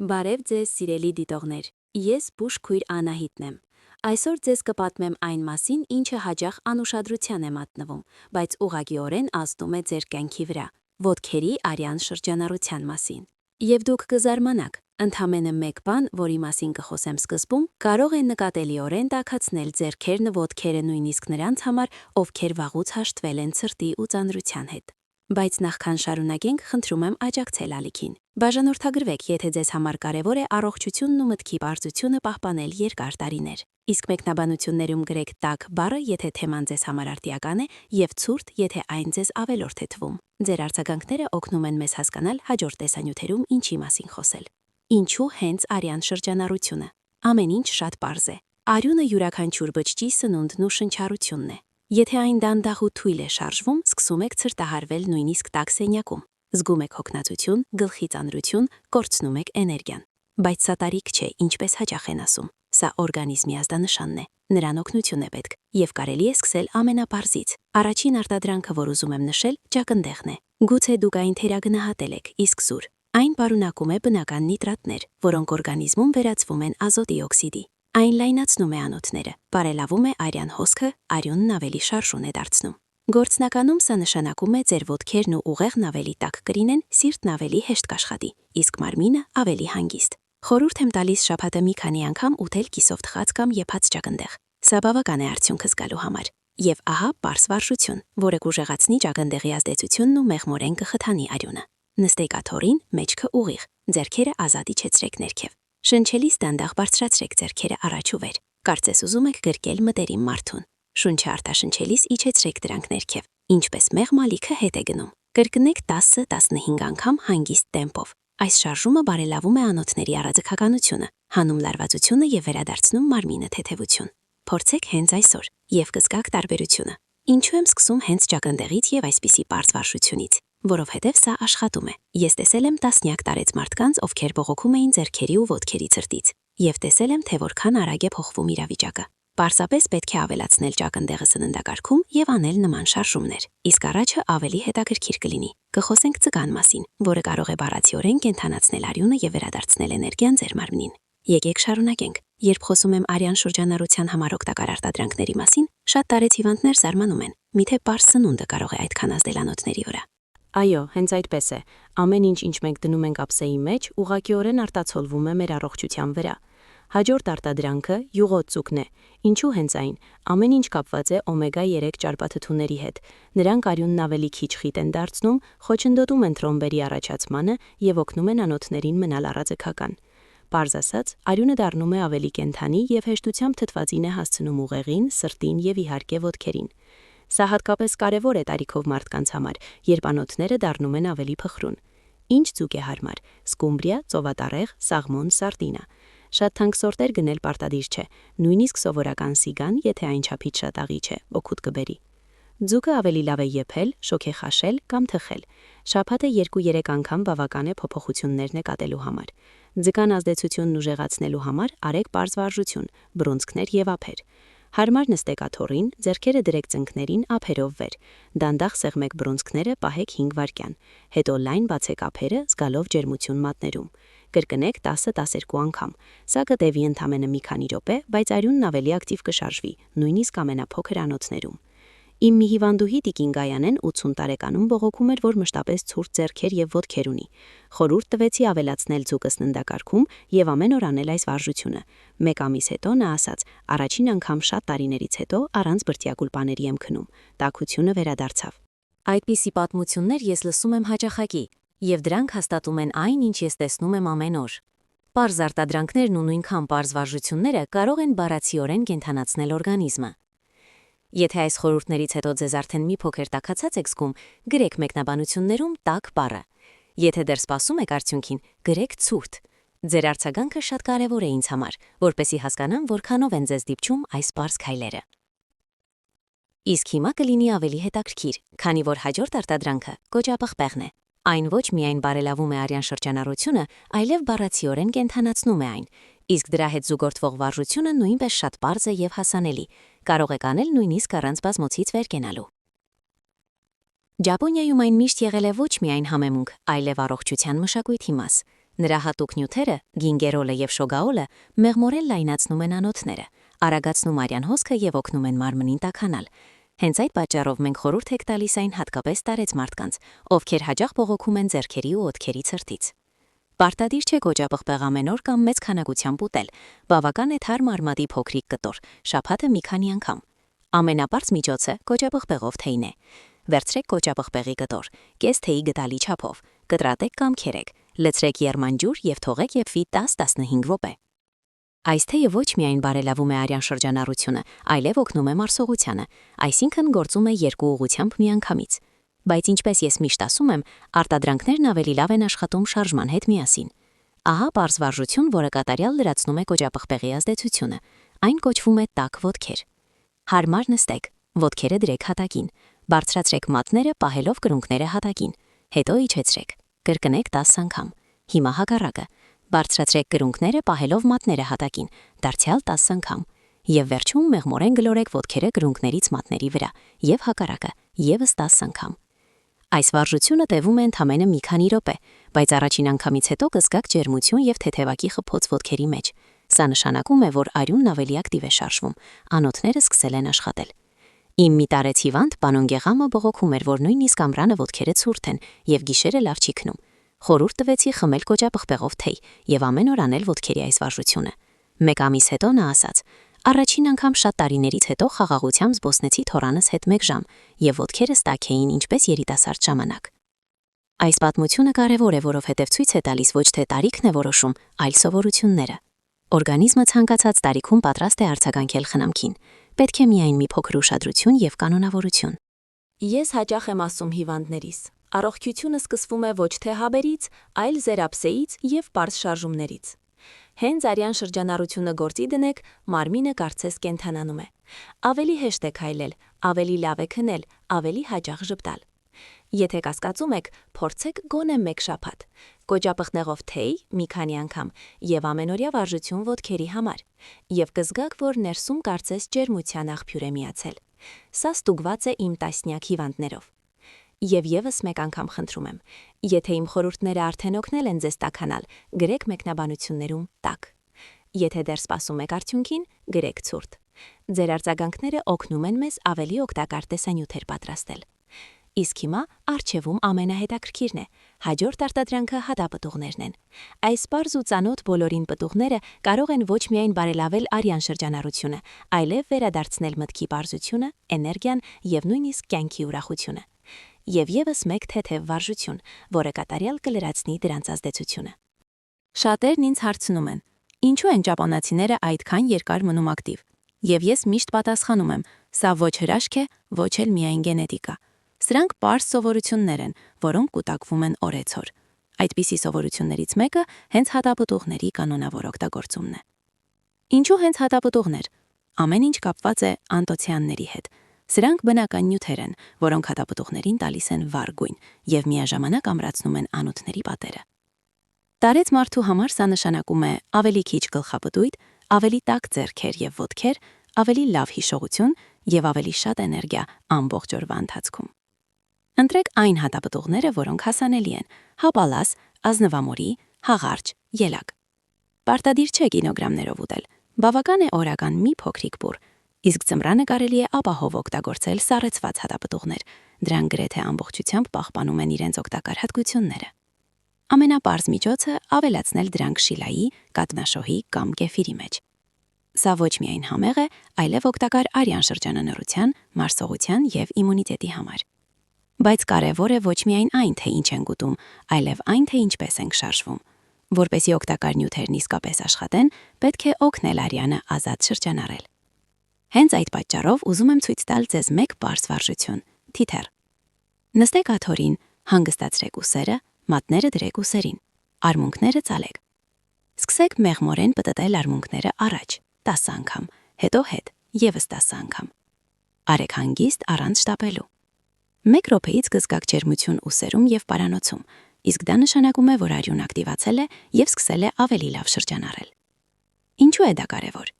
Բարև ձեզ սիրելի դիտողներ, ես Բուշ քույր Անահիտն եմ։ Այսօր ձեզ կպատմեմ այն մասին, ինչը հաճախ անուշադրության է մատնվում, բայց ուղղակիորեն ազդում է ձեր կյանքի վրա՝ ոտքերի արյան շրջանառության մասին։ Եվ դուք կզարմանաք, ընդամենը մեկ բան, որի մասին կխոսեմ սկզբում, կարող է նկատելիորեն տաքացնել ձեռքերն ու ոտքերը նույնիսկ նրանց համար, ովքեր վաղուց հաշտվել են ցրտի ու ծանրության հետ։ Բայց նախքան շարունակենք, խնդրում եմ աջակցել ալիքին։ Բաժանորդագրվեք, եթե ձեզ համար կարևոր է առողջությունն ու մտքի պարզությունը պահպանել երկար տարիներ։ Իսկ մեկնաբանություններում գրեք տաք բառը, եթե թեման ձեզ համար արտիական է, եւ ցուրտ, եթե այն ձեզ ավելորդ է թվում։ Ձեր արձագանքները օգնում են մեզ հասկանալ հաջորդ տեսանյութերում ինչի մասին խոսել։ Ինչու հենց արյան շրջանառությունը։ Ամեն ինչ շատ պարզ է։ Արյունը յուրաքանչյուր բջջի սնունդն ու շնչառությունն է։ Եթե այն դանդաղ ու թույլ է շարժվում, սկսում եք ցրտահարվել նույնիսկ տաք սենյակում։ Զգում եք հոգնածություն, գլխի ծանրություն, կորցնում եք էներգիան։ Բայց սա տարիք չէ, ինչպես հաճախ են ասում։ Սա օրգանիզմի ազդանշանն է։ Նրան օգնություն է պետք, եւ կարելի է սկսել ամենապարզից։ Առաջին արտադրանքը, որ ուզում եմ նշել, ճակնդեղն է։ Գուցե դուք այն թերագնահատել եք, իսկ զուր։ Այն պարունակում է բնական նիտրատներ, որոնք օրգանիզմում վերածվում են ազոտի օքսիդի։ Այն լայնացնում է անոթները, բարելավում է արյան հոսքը, արյունն ավելի շարժուն է դարձնում։ Գործնականում սա նշանակում է ձեր ոտքերն ու ուղեղն ավելի տաք կլինեն, սիրտն ավելի հեշտ կաշխատի, իսկ մարմինը ավելի հանգիստ։ Խորհուրդ եմ տալիս շաբաթը մի քանի անգամ ուտել կիսով թխած կամ եփած ճակնդեղ։ Սա բավական է արդյունքը զգալու համար։ Եվ ահա պարզ վարժություն, որը կուժեղացնի ճակնդեղի ազդեցությունն ու մեղմորեն կխթանի արյունը։ Նստեք աթոռին, մեջքը ուղիղ, ձեռքերը ազատ իջեցրեք ներքև։ Շնչելիս դանդաղ բարձրացրեք ձեռքերը առաջ ու վեր։ Կարծես ուզում եք գրկել մտերիմ մարդուն։ Շունչը արտաշնչելիս իջեցրեք դրանք ներքև, ինչպես մեղմ ալիքը հետ է գնում։ Կրկնեք 10-15 անգամ հանգիստ տեմպով։ Այս շարժումը բարելավում է անոթների առաձգականությունը, հանում լարվածությունը եւ վերադարձնում մարմինը թեթևություն։ Փորձեք հենց այսօր եւ կզգաք տարբերությունը։ Ինչու եմ սկսում հենց ճակնդեղից եւ այսպիսի պարզ վարժությունից, որովհետեւ սա աշխատում է։ Ես տեսել եմ տասնյակ տարեց մարդկանց, ովքեր բողոքում էին ձեռքերի ու ոտքերի ցրտից, եւ տեսել եմ, թե որքան արագ է փոխվում իրավիճակը։ Պարզապես պետք է ավելացնել ճակնդեղը սննդակարգում եւ անել նման շարժումներ։ Իսկ առաջը ավելի հետաքրքիր կլինի։ Կխոսենք ձգան մասին, որը կարող է բառացիորեն կենթանացնել արյունը եւ վերադարձնել էներգիան ձեր մարմնին։ Եկեք շարունակենք։ Երբ խոսում եմ արյան շրջանառության համար օգտակար արտադրանքների մասին, շատ տարեց հիվանդներ զարմանում են։ Միթե պարզ սնունդը կարող է այդքան ազդել անոթների վրա։ Այո, հենց այդպես է։ Ամեն ինչ, ինչ մենք դնում ենք ափսեի մեջ, ուղղակիորեն արտացոլվում է մեր առողջության վրա։ Հաջորդ արտադրանքը յուղոծուկն է։ Ինչու հենց այն։ Ամեն ինչ կապված է օմեգա 3 ճարպաթթուների հետ։ Նրանք արյունն ավելի քիչ խիտ են դարձնում, խոչընդոտում են թրոմբերի առաջացմանը եւ օգնում են անոթներին մնալ առաձգական։ Պարզ ասած, արյունը դառնում է ավելի կենդանի եւ հեշտությամբ թթվածին է հասցնում ուղեղին, սրտին եւ իհարկե ոտքերին։ Սա հատկապես կարևոր է տարիքով մարդկանց համար, երբ անոթները դառնում են ավելի փխրուն։ Ինչ ձուկ է հարմար։ Սկումբրիա, ծովատառեղ, սաղմոն, սարդինա։ Շատ թանկ սորտեր գնել պարտադիր չէ, նույնիսկ սովորական սիգան, եթե այն չափից շատ աղի չէ, օգուտ կբերի։ Ձուկը ավելի լավ է եփել, շոգեխաշել կամ թխել։ Շաբաթը 2-3 անգամ բավական է փոփոխություններ նկատելու համար։ Ձկան ազդեցությունն ուժեղացնելու համար արեք պարզ վարժություն, բռունցքներ եւ ափեր։ Հարմար նստեք աթոռին, ձեռքերը դրեք ծնկներին ափերով վեր։ Դանդաղ սեղմեք բռունցքները, պահեք 5 վայրկյան։ Հետո լայն բացեք ափերը, զգալով ջերմություն մատներում։ Կրկնեք 10-12 անգամ։ Սա կտևի ընդամենը մի քանի րոպե, բայց արյունն ավելի ակտիվ կշարժվի, նույնիսկ ամենափոքր անոթներում։ Իմ մի հիվանդուհի Տիկին Գայանեն 80 տարեկանում բողոքում էր, որ մշտապես ցուրտ ձեռքեր եւ ոտքեր ունի։ Խորհուրդ տվեցի ավելացնել ձուկը սննդակարգում եւ ամեն օր անել այս վարժությունը։ Մեկ ամիս հետո նա ասաց. առաջին անգամ շատ տարիներից հետո առանց բրդյակուլպաների եմ քնում։ Տաքությունը վերադարձավ։ Այդպիսի պատմություններ ես լսում եմ հաճախակի, եւ դրանք հաստատում են այն, ինչ ես տեսնում եմ ամեն օր։ Պարզ արտադրանքներն ու նույնքան պարզ վարժությունները կարող են բառացիորեն կենթանացնել օրգանիզմը։ Եթե այս խորհուրդներից հետո ձեզ արդեն մի փոքր տաքացած եք զգում, գրեք մեկնաբանություններում տաք բառը։ Եթե դեռ սպասում եք արդյունքին, գրեք ցուրտ։ Ձեր արձագանքը շատ կարևոր է ինձ համար, որպեսզի հասկանամ, որքանով են ձեզ դիպչում այս պարզ քայլերը։ Իսկ հիմա կլինի ավելի հետաքրքիր, քանի որ հաջորդ արտադրանքը կոճապղպեղն է։ Այն ոչ միայն բարելավում է արյան շրջանառությունը, այլև բառացիորեն կենթանացնում է այն, իսկ դրա հետ զուգորդվող վարժությունը նույնպես շատ պարզ է եւ հասանելի։ Կարող եք անել նույնիսկ առանց բազմոցից վեր կենալու։ Ճապոնիայում այն միշտ եղել է ոչ միայն համեմունք, այլև առողջության մշակույթի մաս։ Նրա հատուկ նյութերը, գինգերոլը եւ շոգաոլը, մեղմորեն լայնացնում են անոթները, արագացնում արյան հոսքը եւ օգնում են մարմնին տաքանալ։ Հենց այդ պատճառով մենք խորհուրդ ենք տալիս այն հատկապես տարեց մարդկանց, ովքեր հաճախ բողոքում են ձեռքերի ու ոտքերի ցրտից։ Պարտադիր չէ կոճապղպեղ ամեն օր կամ մեծ քանակությամբ ուտել, բավական է թարմ արմատի փոքրիկ կտոր, շաբաթը մի քանի անգամ։ Ամենապարզ միջոցը կոճապղպեղով թեյն է։ Վերցրեք կոճապղպեղի կտոր, կես թեյի գդալի չափով, կտրատեք կամ քերեք, լցրեք եռման ջուր եւ թողեք եփվի 10-15 րոպե։ Այս թեյը ոչ միայն բարելավում է արյան շրջանառությունը, այլև օգնում է մարսողությանը, այսինքն գործում է երկու ուղղությամբ միանգամից։ Բայց ինչպես ես միշտ ասում եմ, արտադրանքներն ավելի լավ են աշխատում շարժման հետ միասին։ Ահա պարզ վարժություն, որը կատարյալ լրացնում է կոճապղպեղի ազդեցությունը։ Այն կոչվում է տաք ոտքեր։ Հարմար նստեք, ոտքերը դրեք հատակին, բարձրացրեք մատները, պահելով կրունկները հատակին, հետո իջեցրեք, կրկնեք 10 անգամ։ Հիմա հակառակը, բարձրացրեք կրունկները, պահելով մատները հատակին, դարձյալ 10 անգամ։ Եվ վերջում մեղմորեն գլորեք ոտքերը կրունկներից մատների վրա, եւ հակառակը, եւս 10 անգամ։ Այս վարժությունը տևում է ընդամենը մի քանի րոպե, բայց առաջին անգամից հետո կզգաք ջերմություն եւ թեթևակի խփոց ոտքերի մեջ։ Սա նշանակում է, որ արյունն ավելի ակտիվ է շարժվում, անոթները սկսել են աշխատել։ Իմ մի տարեց հիվանդ Պանոն Գեղամը բողոքում էր, որ նույնիսկ ամռանը ոտքերը ցուրտ են եւ գիշերը լավ չի քնում։ Խորհուրդ տվեցի խմել կոճապղպեղով թեյ եւ ամեն օր անել ոտքերի այս վարժությունը։ Մեկ ամիս հետո նա ասաց. «Առաջին անգամ շատ տարիներից հետո խաղաղությամբ զբոսնեցի թորանս հետ 1 ժամ եւ ոտքերս տաք էին ինչպես երիտասարդ ժամանակ»։ Այս պատմությունը կարևոր է, որովհետեւ ցույց է տալիս ոչ թե տարիքն է որոշում, այլ սովորությունները։ Օրգանիզմը ցանկացած տարիքում պատրաստ է արձագանքել խնամքին։ Պետք է միայն մի փոքր ուշադրություն եւ կանոնավորություն։ Ես հաճախ եմ ասում հիվանդներիս. առողջությունը սկսվում է ոչ թե հաբերից, այլ զերապսեից եւ պարզ շարժումներից։ Հենց արյան շրջանառությունը գործի դնեք, մարմինը կարծես կենթանանում է։ Ավելի հեշտ է քայլել, ավելի լավ է քնել, ավելի հաճախ ժպտալ։ Եթե կասկածում եք, փորձեք գոնե 1 շաբաթ։ Կոճապղպեղով թեյ մի քանի անգամ եւ ամենօրյա վարժություն ոտքերի համար։ Եվ կզգաք, որ ներսում կարծես ջերմության աղբյուր է միացել։ Սա ստուգված է իմ տասնյակ հիվանդներով։ Եվ եւս մեկ անգամ խնդրում եմ, եթե իմ խորհուրդները արդեն օգնել են ձեզ տաքանալ, գրեք մեկնաբանություններում տաք։ Եթե դեռ սպասում եք արդյունքին, գրեք ցուրտ։ Ձեր արձագանքները օգնում են մեզ ավելի օգտակար տեսանյութեր պատրաստել։ Իսկ հիմա առջևում ամենահետաքրքիրն է, հաջորդ արտադրանքը հատապտուղներն են։ Այս պարզ ու ծանոթ բոլորին պտուղները կարող են ոչ միայն բարելավել արյան շրջանառությունը, այլև վերադարձնել մտքի պարզությունը, էներգիան եւ նույնիսկ կյանքի ուրախությունը։ Եվ եւս մեկ թեթև վարժություն, որը կատարյալ կլրացնի դրանց ազդեցությունը։ Շատերն ինձ հարցնում են. ինչու են ճապոնացիները այդքան երկար մնում ակտիվ։ Եվ ես միշտ պատասխանում եմ. սա ոչ հրաշք է, ոչ էլ միայն գենետիկա։ Սրանք պարզ սովորություններ են, որոնք կուտակվում են օրեցօր։ Այդպիսի սովորություններից մեկը հենց հատապտուղների կանոնավոր օգտագործումն է։ Ինչու հենց հատապտուղներ։ Ամեն ինչ կապված է անտոցիանների հետ։ Սրանք բնական նյութեր են, որոնք հատապտուղներին տալիս են վառ գույն եւ միաժամանակ ամրացնում են անոթների պատերը։ Տարեց մարդու համար սա նշանակում է ավելի քիչ գլխապտույտ, ավելի տաք ձեռքեր եւ ոտքեր, ավելի լավ հիշողություն եւ ավելի շատ էներգիա ամբողջ օրվա ընթացքում։ Ընտրեք այն հատապտուղները, որոնք հասանելի են՝ հապալաս, ազնվամորի, հաղարճ, ելակ։ Պարտադիր չէ կիլոգրամներով ուտել, բավական է օրական մի փոքրիկ բուռ, իսկ ձմռանը կարելի է ապահով օգտագործել սառեցված հատապտուղներ, դրանք գրեթե ամբողջությամբ պահպանում են իրենց օգտակար հատկությունները։ Ամենապարզ միջոցը ավելացնել դրանք շիլայի, կատնաշոհի կամ կեֆիրի մեջ։ Սա ոչ միայն համեղ է, այլև օգտակար արյան շրջանառության, մարսողության եւ իմունիտետի համար։ Բայց կարևոր է ոչ միայն այն, թե ինչ ենք ուտում, այլև այն, թե ինչպես ենք շարժվում։ Որպեսզի օգտակար նյութերն իսկապես աշխատեն, պետք է օգնել արյանը ազատ շրջանառել։ Հենց այդ պատճառով ուզում եմ ցույց տալ ձեզ մեկ պարզ վարժություն՝ թիթեռ։ Նստեք աթոռին, հանգստացրեք ուսերը, մատները դրեք ուսերին, արմունկները ծալեք։ Սկսեք մեղմորեն պտտել արմունկները առաջ 10 անգամ, հետո հետ եւս 10 անգամ։ Արեք հանգիստ առանց շտապելու։ 1 րոպեից կզգաք ջերմություն ուսերում եւ պարանոցում, իսկ դա նշանակում է, որ արյունը ակտիվացել է եւ սկսել է ավելի լավ շրջանառել։ Ինչու է դա կարևոր։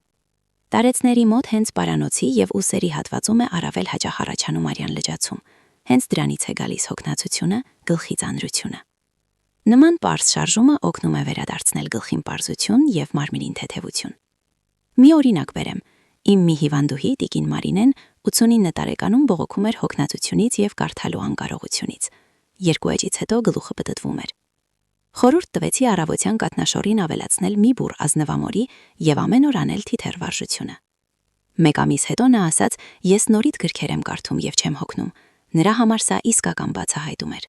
Տարեցների մոտ հենց պարանոցի եւ ուսերի հատվածում է առավել հաճախ առաջանում արյան լճացում։ Հենց դրանից է գալիս հոգնածությունը, գլխի ծանրությունը։ Նման պարզ շարժումը օգնում է վերադարձնել գլխին պարզություն եւ մարմնին թեթևություն։ Մի օրինակ բերեմ. իմ մի հիվանդուհի տիկին Մարինեն 89 տարեկանում բողոքում էր հոգնածությունից եւ կարդալու անկարողությունից։ 2 էջից հետո գլուխը պտտվում էր։ Խորհուրդ տվեցի առավոտյան կատնաշորին ավելացնել մի բուռ ազնվամորի եւ ամեն օր անել թիթեռ վարժությունը։ 1 ամիս հետո նա ասաց. ես նորից գրքեր եմ կարդում եւ չեմ հոգնում։ Նրա համար սա իսկական բացահայտում էր։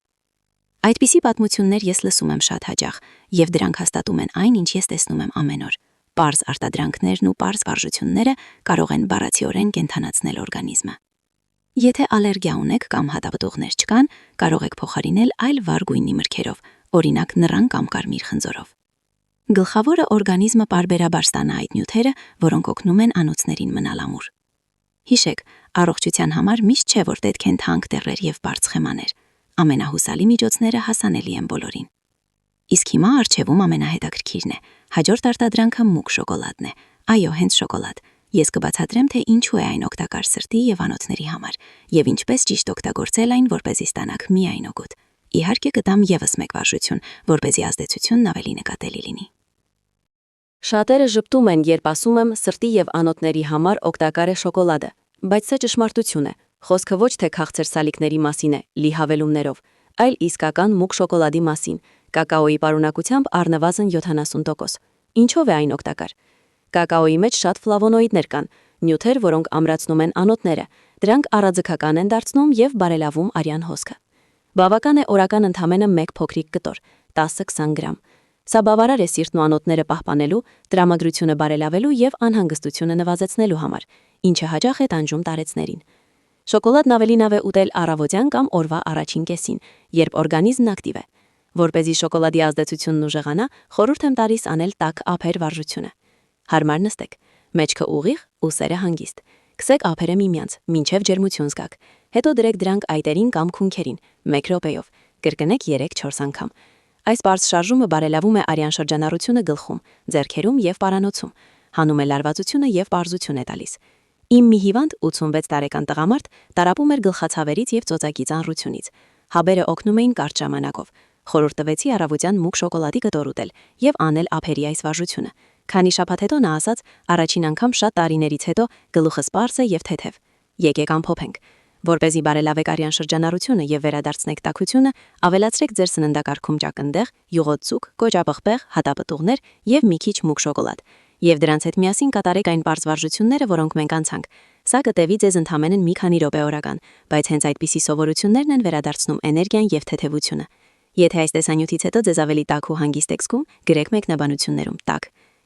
Այդպիսի պատմություններ ես լսում եմ շատ հաճախ եւ դրանք հաստատում են այն, ինչ ես տեսնում եմ ամեն օր։ Պարզ արտադրանքներն ու պարզ վարժությունները կարող են բառացիորեն կենդանացնել օրգանիզմը։ Եթե ալերգիա ունեք կամ հատապտուղներ չկան, կարող եք փոխարինել այլ վառ գույնի մրգերով, օրինակ նռան կամ կարմիր խնձորով։ Գլխավորը օրգանիզմը պարբերաբար ստանա այդ նյութերը, որոնք օգնում են անոթներին մնալ ամուր։ Հիշեք, առողջության համար միշտ չէ, որ պետք են թանկ տեղեր եւ բարձ սխեմաներ։ Ամենահուսալի միջոցները հասանելի են բոլորին։ Իսկ հիմա առջևում ամենահետաքրքիրն է։ Հաջորդ արտադրանքը մուկ շոկոլադն է։ Այո, հենց շոկոլադ։ Ես կբացատրեմ, թե ինչու է այն օգտակար սրտի եւ անոթների համար, եւ ինչպես ճիշտ օգտագործել այն, որպեսզի ստանաք միայն օգուտ։ Իհարկե կտամ եւս մեկ վարժություն, որպեսզի ազդեցությունն ավելի նկատելի լինի։ Շատերը ժպտում են, երբ ասում եմ սրտի եւ անոթների համար օգտակար է շոկոլադը, բայց սա ճշմարտություն է։ Խոսքը ոչ թե քաղցր սալիկների մասին է, լի հավելումներով, այլ իսկական մուկ շոկոլադի մասին, կակաոյի պարունակությամբ առնվազն 70%։ Ինչով է այն օգտակար։ Կակաոյի մեջ շատ ֆլավոնոիդներ կան, նյութեր, որոնք ամրացնում են անոթները, դրանք առաձգական են դարձնում եւ բարելավում արյան հոսքը։ Բավական է օրական ընդամենը 1 փոքրիկ կտոր, 10-20 գրամ։ Սա բավարար է սիրտն ու անոթները պահպանելու, տրամադրությունը բարելավելու եւ անհանգստությունը նվազեցնելու համար, ինչը հաճախ է տանջում տարեցներին։ Շոկոլադն ավելի լավ է ուտել առավոտյան կամ օրվա առաջին կեսին, երբ օրգանիզմն ակտիվ է։ Որպեսզի շոկոլադի ազդեցությունն ուժեղանա, խորհուրդ եմ տալիս անել տաք ափեր վարժությունը։ Հարմար նստեք, մեջքը ուղիղ, ուսերը հանգիստ։ Քսեք ափերը միմյանց, մինչև ջերմություն զգաք։ Հետո դրեք դրանք այտերին կամ քունքերին, 1 րոպեով։ Կրկնեք 3-4 անգամ։ Այս պարզ շարժումը բարելավում է արյան շրջանառությունը գլխում, ձեռքերում եւ պարանոցում, հանում է լարվածությունը եւ պարզություն է տալիս։ Իմ մի հիվանդ 86 տարեկան տղամարդ տարապում էր գլխացավերից եւ ծոծակի ծանրությունից։ Հաբերը օգնում էին կարճ ժամանակով։ Խորհուրդ տվեցի առավոտյան մուկ շոկոլադի կտոր ուտել եւ անել ափերի այս վարժությունը։ Քանի շաբաթ հետո նա ասաց. առաջին անգամ շատ տարիներից հետո գլուխս պարզ է եւ թեթև։ Եկեք ամփոփենք։ Որպեսզի բարելավեք արյան շրջանառությունը եւ վերադարձնեք տաքությունը, ավելացրեք ձեր սննդակարգում ճակնդեղ, յուղոտ ցուկ, կոճապղպեղ, հատապտուղներ եւ մի քիչ մուկ շոկոլադ։ Եվ դրանց հետ միասին կատարեք այն պարզ վարժությունները, որոնք մենք անցանք։ Սա կտևի ձեզ ընդամենը մի քանի րոպե օրական, բայց հենց այդպիսի սովորություններն են վերադարձնում էներգիան եւ թեթևությունը։ Եթե այս տեսանյութից հետո ձեզ ավելի տաք ու հանգիստ եք զգում, գրեք մեկնաբանություններում տաք։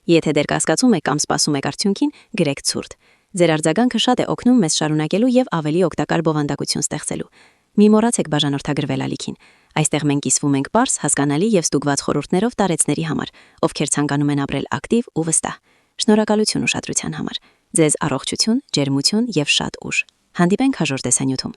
Եթե դեռ կասկածում եք կամ սպասում եք արդյունքին, գրեք ցուրտ։ Ձեր արձագանքը շատ է օգնում մեզ շարունակելու եւ ավելի օգտակար բովանդակություն ստեղծելու։ Մի մոռացեք բաժանորդագրվել ալիքին։ Այստեղ մենք կիսվում ենք պարզ, հասկանալի եւ ստուգված խորհուրդներով տարեցների համար, ովքեր ցանկանում են ապրել ակտիվ ու վստահ։ Շնորհակալություն ուշադրության համար։ Ձեզ առողջություն, ջերմություն եւ շատ ուժ։ Հանդիպենք հաջորդ տեսանյութում։